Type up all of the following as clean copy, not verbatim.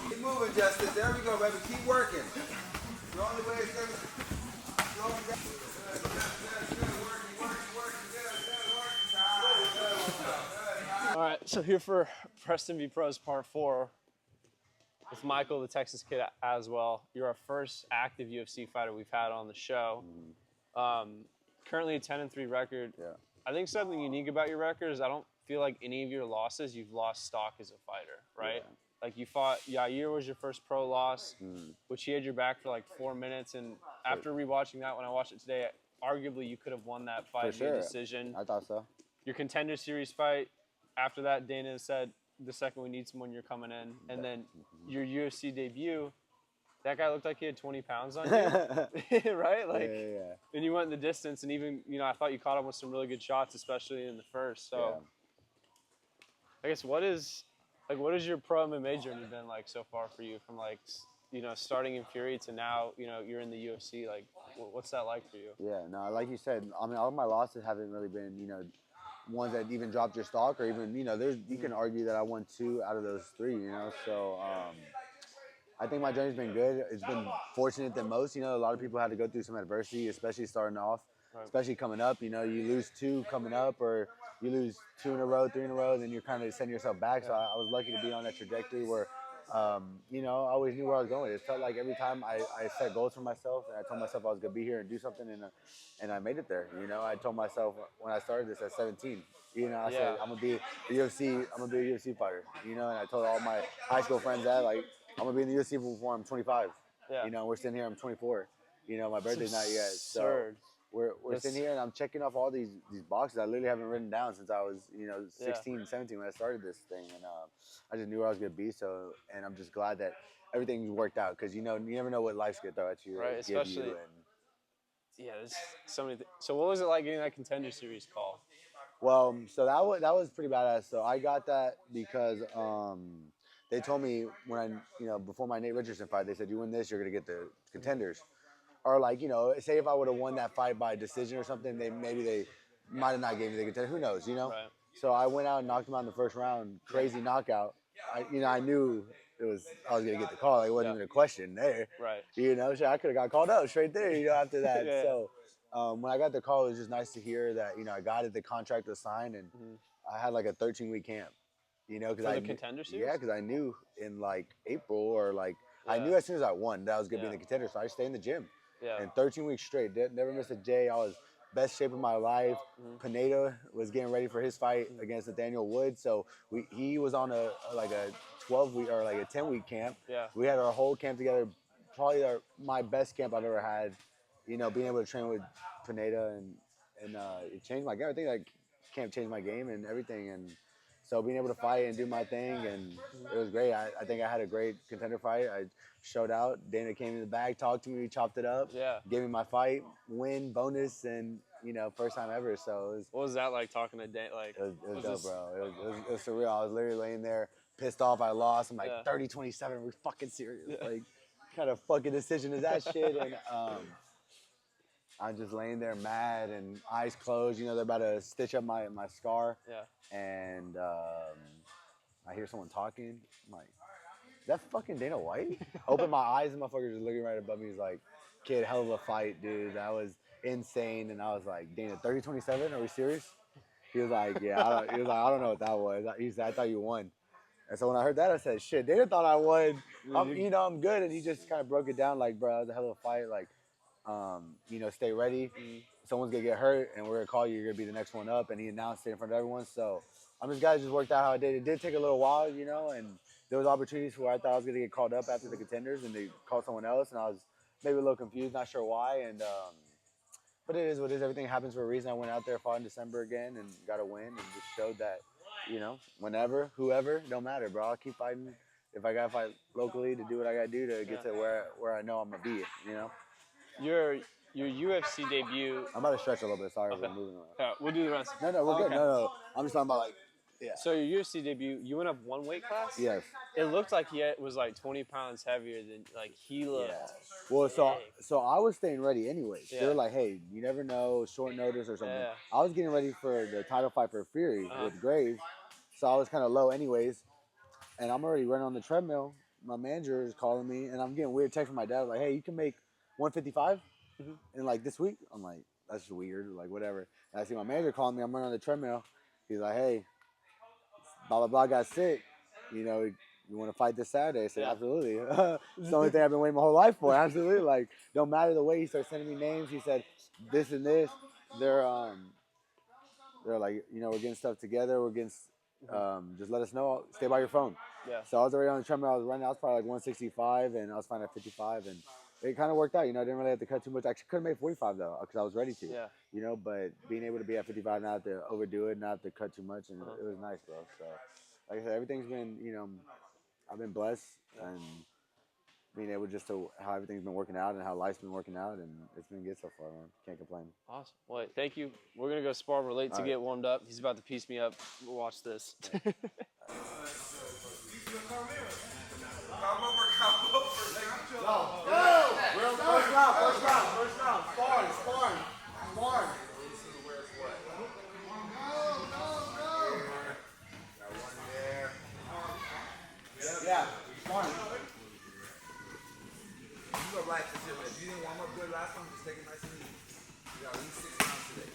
Keep moving, Justin. There we go, baby. Keep working. The only way it's gonna slow down. All right, so here for Preston v. Pros Part 4 with Michael, the Texas kid, Aswell. You're our first active UFC fighter we've had on the show. Currently a 10-3 record. Yeah. I think something unique about your record is I don't feel like any of your losses you've lost stock as a fighter, right? Yeah. Like you fought, Yair was your first pro loss, which he had your back for like 4 minutes. And after rewatching that, when I watched it today, arguably you could have won that fight via decision. I thought so. Your Contender Series fight, after that, Dana said, the second we need someone, you're coming in. And then your UFC debut, that guy looked like he had 20 pounds on you, right? Like, Yeah. and you went in the distance, and even, I thought you caught him with some really good shots, especially in the first. So, I guess what is your pro MMA journey been like so far for you, from like, starting in Fury to now, you're in the UFC? Like, what's that like for you? Yeah, no, like you said, I mean, all of my losses haven't really been, ones that even dropped your stock, or even, you can argue that I won 2 out of those 3, So I think my journey's been good. It's been fortunate than most. A lot of people had to go through some adversity, especially starting off, especially coming up. You lose 2 coming up, or you lose 2 in a row, 3 in a row, then you're kind of setting yourself back. So I was lucky to be on that trajectory where, I always knew where I was going. It felt like every time I set goals for myself, and I told myself I was gonna be here and do something, and I made it there. I told myself when I started this at 17, I said I'm gonna be a UFC fighter. And I told all my high school friends that, like, I'm gonna be in the UFC before I'm 25. Yeah. We're sitting here, I'm 24. My birthday's not yet. So Absurd. we're sitting here, and I'm checking off all these boxes I literally haven't written down since I was 16, 17 when I started this thing, and I just knew where I was gonna be. So, and I'm just glad that everything worked out, because you never know what life's gonna throw at you, right? Especially, there's so many. So what was it like getting that Contender Series call? Well, so that was pretty badass. So I got that because they told me when before my Nate Richardson fight, they said, you win this, you're gonna get the Contenders. Or like, say if I would have won that fight by decision or something, they might have not gave me the Contender. Who knows, Right. So I went out and knocked him out in the first round, crazy knockout. I knew I was gonna get the call. Like, it wasn't even a question there. Right. So I could have got called out straight there. After that. So when I got the call, it was just nice to hear that I got it. The contract was signed, and I had like a 13-week camp. Because for the Contender Series? Yeah, because I knew in like April, or like I knew as soon as I won that I was gonna be in the Contender. So I stayed in the gym. Yeah. And 13 weeks straight, never missed a day. I was best shape of my life. Pineda was getting ready for his fight against Nathaniel Wood, so he was on a 12-week or like a 10-week camp. Yeah. We had our whole camp together, probably my best camp I've ever had. Being able to train with Pineda and it changed my game. I think that camp changed my game and everything, and so being able to fight and do my thing, and it was great. I think I had a great contender fight. I showed out. Dana came in the bag, talked to me, we chopped it up. Yeah. Gave me my fight, win, bonus, and first time ever. So what was that like, talking to Dana? Like, it was dope, bro. It was surreal. I was literally laying there, pissed off. I lost. I'm like 30-27. We're fucking serious. Like, what kind of fucking decision is that shit? And I'm just laying there mad and eyes closed. They're about to stitch up my scar. Yeah. And I hear someone talking. I'm like, is that fucking Dana White? Open my eyes, and motherfucker just looking right above me. He's like, kid, hell of a fight, dude. That was insane. And I was like, Dana, 30-27? Are we serious? He was like, yeah. I don't know what that was. He said, I thought you won. And so when I heard that, I said, shit, Dana thought I won. I'm good. And he just kind of broke it down like, bro, that was a hell of a fight. Like, stay ready. Someone's going to get hurt, and we're going to call you. You're going to be the next one up. And he announced it in front of everyone. So I'm just glad it just worked out how it did. It did take a little while, and there was opportunities where I thought I was going to get called up after the contenders, and they called someone else, and I was maybe a little confused, not sure why. And but it is what it is. Everything happens for a reason. I went out there, fought in December again, and got a win, and just showed that, whenever, whoever, don't matter, bro. I'll keep fighting. If I got to fight locally to do what I got to do to get to where I know I'm going to be, Your UFC debut. I'm about to stretch a little bit. Sorry, Okay. we're moving around. Yeah, we'll do the rest. No, we're good. No. I'm just talking about, like, Yeah. So your UFC debut, you went up one weight class. Yes. It looked like he was like 20 pounds heavier than like he looked. Yeah. Well, big. so I was staying ready anyways. Yeah. They were like, hey, you never know, short notice or something. Yeah. I was getting ready for the title fight for Fury Uh-huh. with Graves, so I was kind of low anyways, and I'm already running on the treadmill. My manager is calling me, and I'm getting weird texts from my dad like, hey, you can make 155 in like this week. I'm like, that's weird, like whatever. And I see my manager calling me. I'm running on the treadmill. He's like, hey, blah blah blah got sick. You know, you want to fight this Saturday? I said, Yeah. absolutely. It's the only thing I've been waiting my whole life for. Absolutely. Like, don't matter the way. He started sending me names. He said, this and this. They're like, you know, we're getting stuff together. We're getting, just let us know. Stay by your phone. Yeah. So I was already on the treadmill. I was running. I was probably like 165, and I was fine at 55, and it kind of worked out. You know, I didn't really have to cut too much. I actually couldn't make 45 though, because I was ready to. Yeah. You know, but being able to be at 55, not have to overdo it, not have to cut too much, and it was nice, bro. So, like I said, everything's been, you know, I've been blessed, and being able just to how everything's been working out and how life's been working out, and it's been good so far, man. Can't complain. Awesome. Well, thank you. We're gonna go spar. We're late to All get warmed up. He's about to piece me up. We'll watch this. Come over. First round. Sparring. Yeah, sparring. You go right to zero. If you didn't warm up good last time, just take it nice and easy. You got at least 6 pounds today.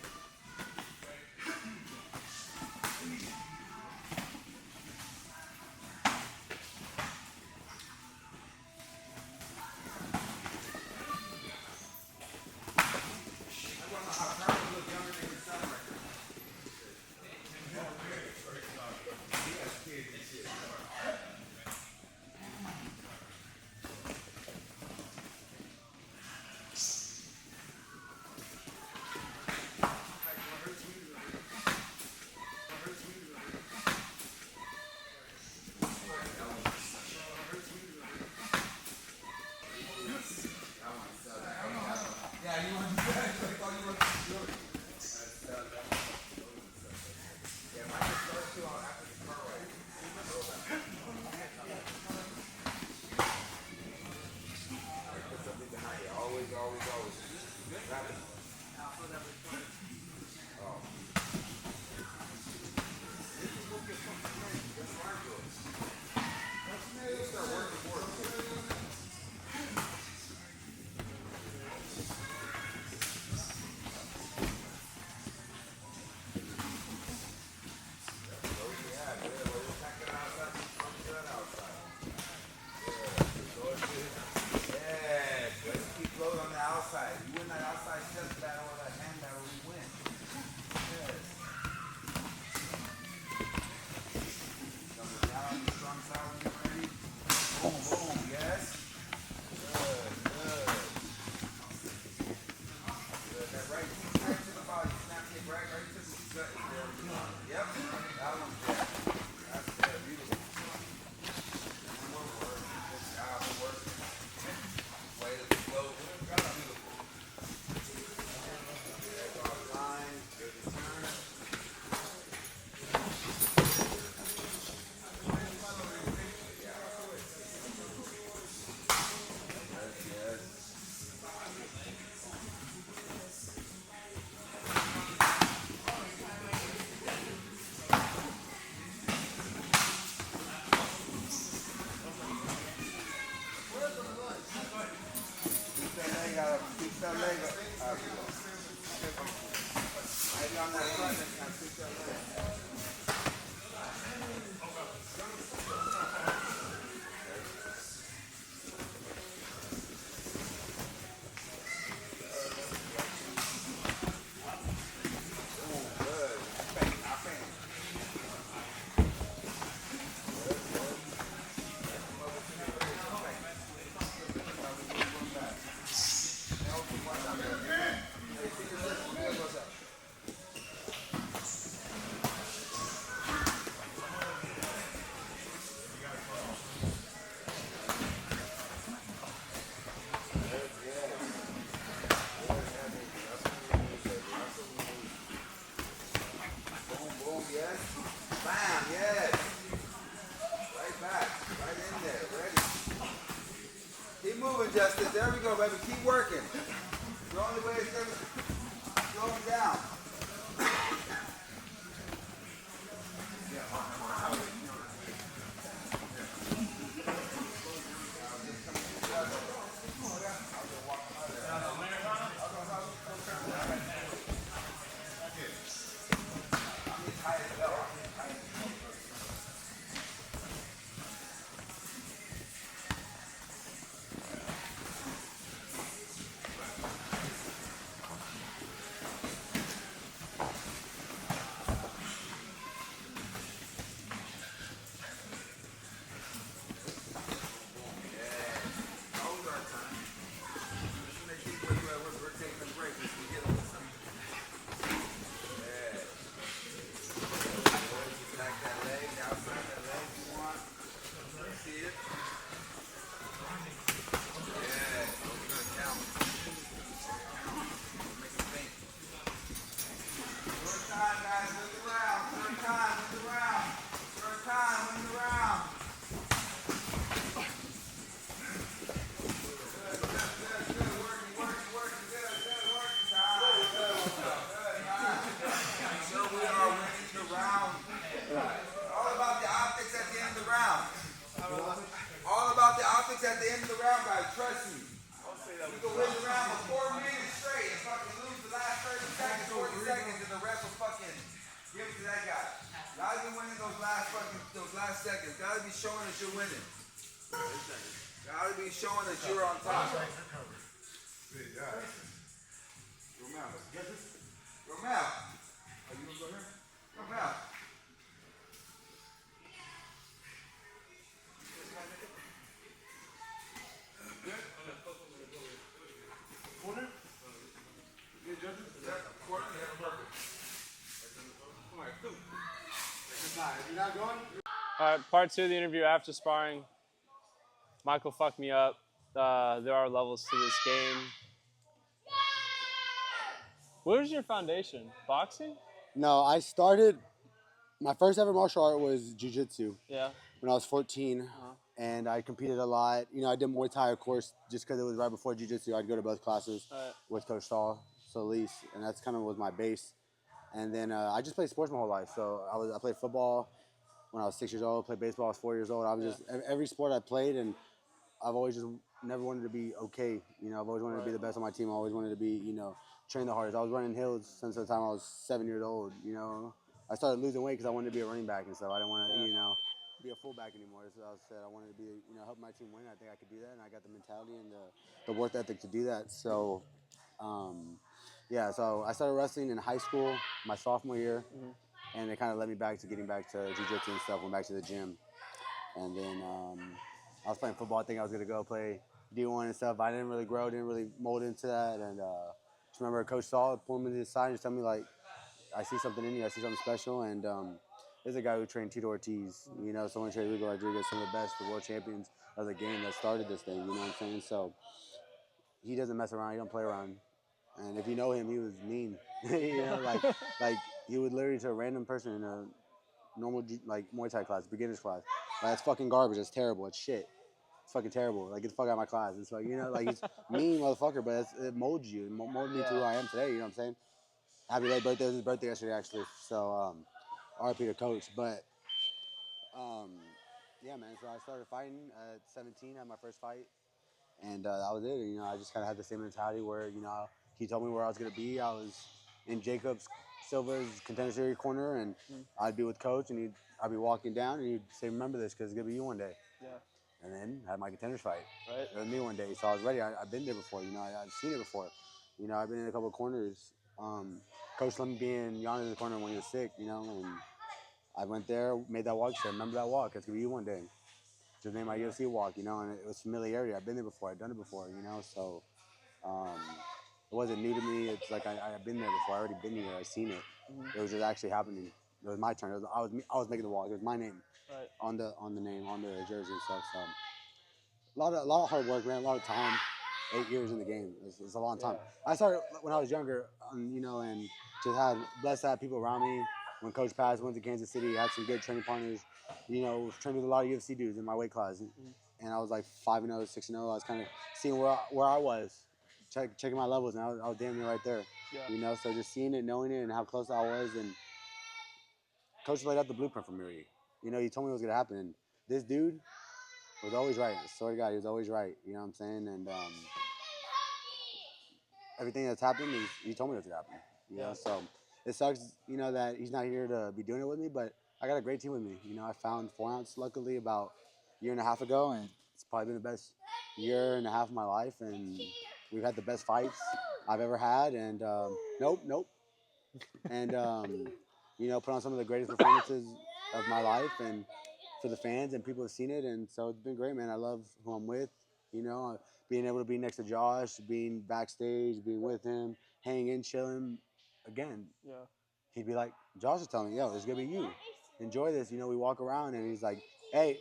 There we go, baby. Keep working. The only way it's going to slow them down. At the end of the round, guys, trust me. You can win the round for 4 minutes straight and fucking lose the last 30 seconds, 40 seconds, and the ref will fucking give it to that guy. Gotta be winning those last seconds. Gotta be showing that you're winning. Gotta be showing that you're on top. Romel. Are you gonna go here? Romel. All right, part 2 of the interview after sparring. Michael fucked me up. There are levels to this game. What was your foundation? Boxing? No, I started, my first ever martial art was jiu-jitsu Yeah. when I was 14, and I competed a lot. You know, I did Muay Thai, of course, just because it was right before jiu-jitsu. I'd go to both classes with Coach Solis, and that's kind of was my base. And then I just played sports my whole life. So I played football when I was 6 years old, played baseball when I was 4 years old. I was just, every sport I played, and I've always just never wanted to be okay. You know, I've always wanted to be the best on my team. I always wanted to be, you know, train the hardest. I was running hills since the time I was 7 years old, you know. I started losing weight because I wanted to be a running back and stuff. I didn't want to, you know, be a fullback anymore. So I said I wanted to be, you know, help my team win. I think I could do that, and I got the mentality and the work ethic to do that. So, yeah, so I started wrestling in high school, my sophomore year, and it kind of led me back to getting back to jiu-jitsu and stuff, went back to the gym. And then I was playing football. I think I was going to go play D1 and stuff. I didn't really grow, didn't really mold into that. And just remember Coach Saul pulled me to the side and just told me, like, I see something in you. I see something special. And there's a guy who trained Tito Ortiz, you know, someone trained Rigo Rodriguez, some of the best, the world champions of the game that started this thing, you know what I'm saying? So he doesn't mess around. He don't play around. And if you know him, he was mean. You know, like he would literally to a random person in a normal like Muay Thai class, beginner's class. Like, that's fucking garbage. That's terrible. It's shit. It's fucking terrible. Like, get the fuck out of my class. It's like, you know, like, he's mean motherfucker, but it molds you. It molded me to who I am today. You know what I'm saying? Happy late birthday. It was his birthday yesterday, actually. So, RP to Coach. But, yeah, man. So I started fighting at 17. I had my first fight. And that was it. You know, I just kind of had the same mentality where, you know, he told me where I was going to be. I was in Jacob Silva's contender series corner, and I'd be with Coach, and I'd be walking down, and he'd say, remember this, because it's going to be you one day. Yeah. And then I had my contenders fight. Right. It was me one day. So I was ready. I've been there before. You know, I've seen it before. You know, I've been in a couple of corners. Coach let me be in Giannis' corner when he was sick, you know, and I went there, made that walk, said, remember that walk, it's going to be you one day. Just made my UFC walk, you know, and it was familiarity. I've been there before. I've done it before, you know, so it wasn't new to me. It's like I've been there before. I already been here. I've seen it. It was just actually happening. It was my turn. I was making the walk. It was my name on the name, on the jersey and stuff. So a lot of hard work, man. A lot of time. 8 years in the game. It's a long time. I started when I was younger, you know, and just blessed to have people around me. When Coach passed, went to Kansas City, had some good training partners. You know, trained with a lot of UFC dudes in my weight class. and I was like 5-0, 6-0. I was kind of seeing where I was, checking my levels, and I was damn near right there. Yeah. You know, so just seeing it, knowing it, and how close I was, and coach laid out the blueprint for me. You know, he told me it was gonna happen. And this dude was always right. I swear to God, he was always right. You know what I'm saying? And everything that's happened, he told me it was gonna happen. You know, so it sucks, you know, that he's not here to be doing it with me, but I got a great team with me. You know, I found 4 ounce luckily about a year and a half ago, and it's probably been the best year and a half of my life, and we've had the best fights I've ever had, and nope. And, you know, put on some of the greatest performances of my life, and for the fans and people have seen it, and so it's been great, man. I love who I'm with, you know, being able to be next to Josh, being backstage, being with him, hanging in, chilling. Again, he'd be like, Josh is telling me, yo, this is going to be you. Enjoy this. You know, we walk around, and he's like, hey,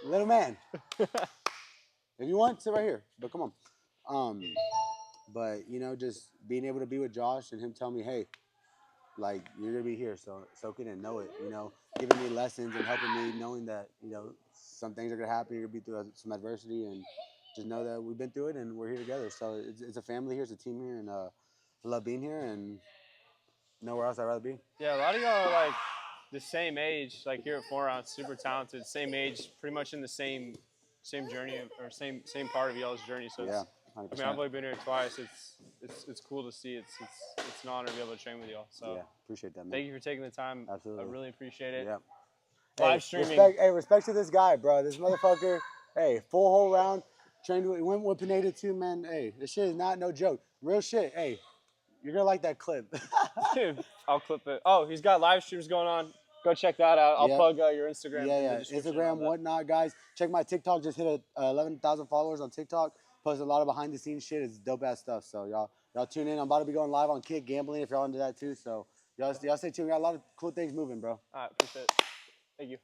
little man, if you want, sit right here, but come on. But, you know, just being able to be with Josh and him tell me, hey, like, you're going to be here, so soak it in, know it, you know, giving me lessons and helping me, knowing that, you know, some things are going to happen, you're going to be through some adversity, and just know that we've been through it and we're here together. So it's a family here, it's a team here, and I love being here, and nowhere else I'd rather be. Yeah, a lot of y'all are like the same age, like here at 4 ounce, super talented, same age, pretty much in the same journey or same part of y'all's journey. So Yeah, it's, 100%. I mean, I've only been here twice. It's cool to see. It's an honor to be able to train with y'all. So yeah, appreciate that, man. thank you for taking the time. Absolutely. I really appreciate it. Yeah. Live streaming. Respect to this guy, bro. This motherfucker, hey, full whole round, trained with, went with Pineda too, man. Hey, this shit is not no joke. Real shit. Hey, you're gonna like that clip. Dude, I'll clip it. Oh, he's got live streams going on. Go check that out. I'll plug your Instagram. Yeah, in the yeah. description Instagram, on that. whatnot, guys. Check my TikTok. Just hit 11,000 followers on TikTok. Post a lot of behind the scenes shit. It's dope ass stuff. So y'all tune in. I'm about to be going live on Kick Gambling if y'all into that too. So y'all stay tuned. We got a lot of cool things moving, bro. All right, appreciate it. Thank you.